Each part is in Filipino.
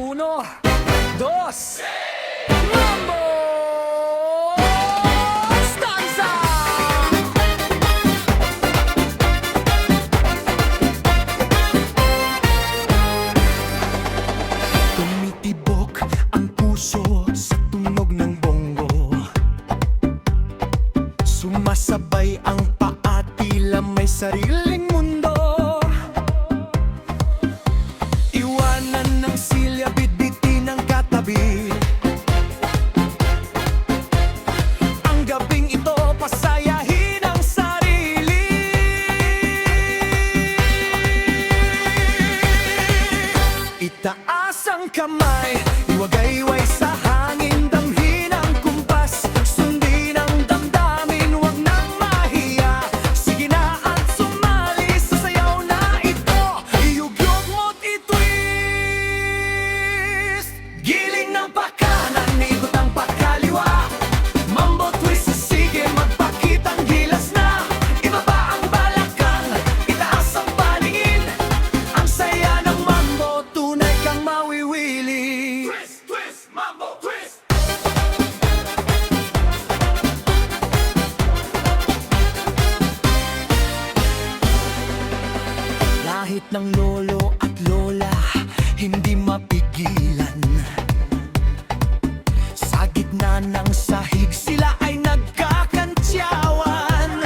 Uno, dos, mambo! Stanza! Tumitibok ang puso sa tunog ng bongo. Sumasabay ang paa, tila may sariling mundo. Iwanan ng silya, bitbitin ang katabi. Ang gabing ito, pasayahin ang sarili. Itaas ang kamay, iwagayway sa hangin, damhin ang kumpas, sundin ang damdamin, huwag nang mahiya. Sige na at sumali sa sayaw na ito, iyugyog mo't itwist. Giling ng pakanan, ikot ang pakaliwa, mambo twist, sige magpakitang gilas na. Ibaba ang balakang, itaas ang paningin, ang saya ng mambo, tunay kang mawiwili. Twist, twist, mambo twist. Lahit ng lolo at lola, hindi mapigilan. Sa gitna ng sahig, sila ay nagkakantyawan.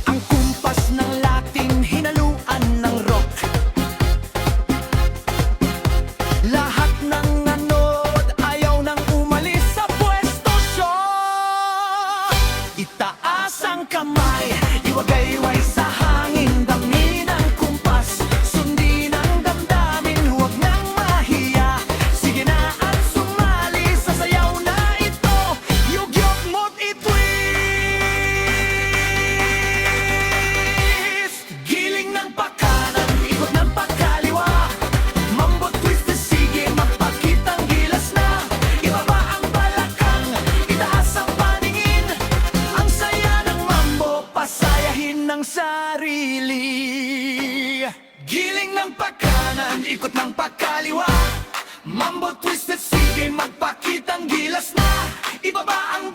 Ang kumpas ng Latin, hinaluan ng rock. Lahat ng nanood, ayaw nang umalis sa pwesto. Shot! Itaas ang kamay, iwagayway sa hangin, damhin ang kumpas, sundin ang damdamin, huwag nang mahiya. Sige na at sumali sa sayaw na ito, yugyog mo't itwist. Giling ng pakanan, ikot ng pakaliwa, mambo twist na sige magpakitang gilas na. Ibaba ang balakang, itaas ang paningin, ang saya ng mambo, pasayahin ng sarili. Giling ng pakanan, ikot ng pakaliwa, mambo twist na sige magpakitang gilas na. Ibaba ang